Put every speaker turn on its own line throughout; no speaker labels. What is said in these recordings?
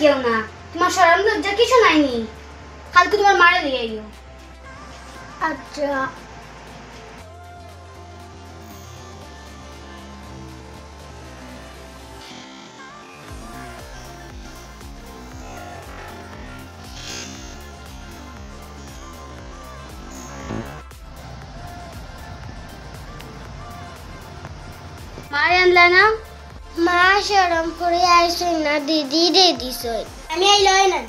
কেউ না, তোমার শরম লজ্জা কিছু নাইনি। কালকে তোমার মারে লিয়ে আইও।
আচ্ছা
মারে আনলা না?
মা শরম করে আইসই না, দিদি দে দিছই।
আমি আই লয় না।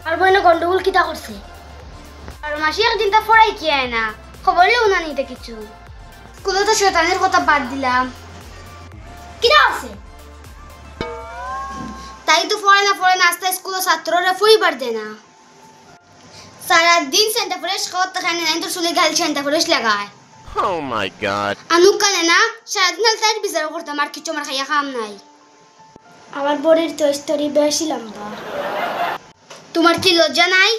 আর বইনে গন্ডগোল কিতা করছে?
আর মাসি একদিন তা ফড়াই কি আয় না, খবর লেও না নিতে কিছু। স্কুলে তো শয়তানের কথা বাদ দিলাম।
কিতা আছে?
তাই তো ফড়ে না আস্তে স্কুলে ছাত্ররা ফুইবার দে না। সারাদিন সেন্টা ফ্রেশ খাওয়াতে খায় না, তো চুলে গাল সেন্টা ফ্রেশ লাগায়।
Oh my god.
আনুক কানে না, সারাদিন তাই বিচার করতাম আর কিছু আমার খাইয়া খাম নাই।
আমার বড়ির তো স্তরি বেশি লম্বা।
তোমার কি লজ্জা নাই?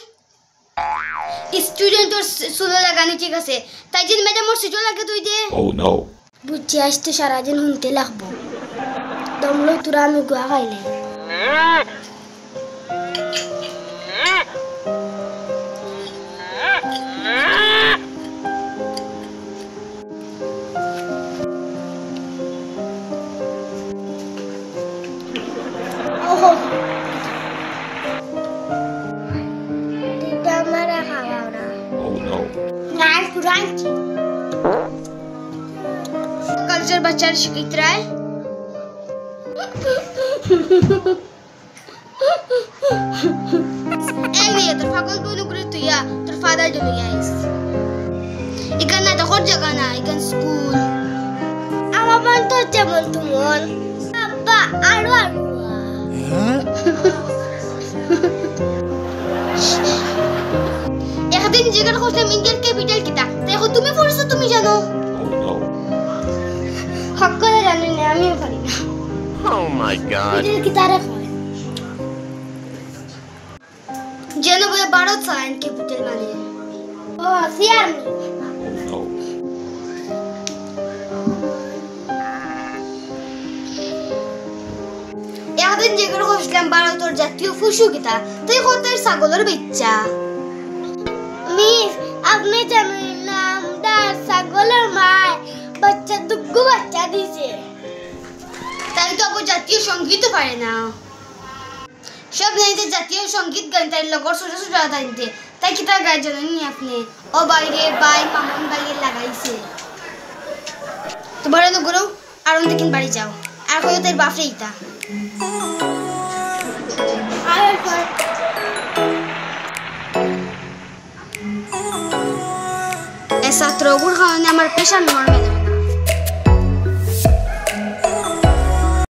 স্টুডেন্টর চুলে লাগানি ঠিক আছে, তাই যদি ম্যাডাম ওর সিজো লাগে তুই দে।
Oh no.
বুঝছি আসতে সারাদিন শুনতে লাগবো। দমলো তোরা আমি গুয়া খাইলে।
কালচার বাচ্চার শিখিত রায় এই নিয়ে তোর পাগল বইন করে তুইয়া তোর ফাদার জন্য আইস। এখানে না তখন জায়গা না, এখানে স্কুল।
আমার মন তো যেমন তোমার আব্বা আরো আরো
একদিন জিজ্ঞাসা করছিলাম ইন্ডিয়ান ক্যাপিটাল কিটা, তাই এখন তুমি পড়ছো, তুমি জানো?
হক করে জানি না, আমিও পারি না।
Oh my god.
কিতারে হয়
যেন বলে ভারত সাইন ক্যাপিটাল মানে।
ও সিয়ার
একদিন জিজ্ঞাসা করছিলাম ভারতের জাতীয় পশু কিটা, তাই কোথায় ছাগলের বাচ্চা।
মিস আপনি জানেন না আমরা ছাগলের মায় বাচ্চা দুগ্গু বাচ্চা দিছে।
তাই তো আবার জাতীয় সঙ্গীত পারে না। সব জানিতে জাতীয় সঙ্গীত গান তাই লগর ছোট ছোট জানিতে, তাই কি তার গায়ে জানেন নি আপনি? ও বাইরে বাই মামন বাইরে লাগাইছে। তোমার তো গুরু আর দেখিন বাড়ি যাও আর কই তার বাপরে ইতা ছাত্র গুড় খাওয়ানে আমার পেশার নর্মাল।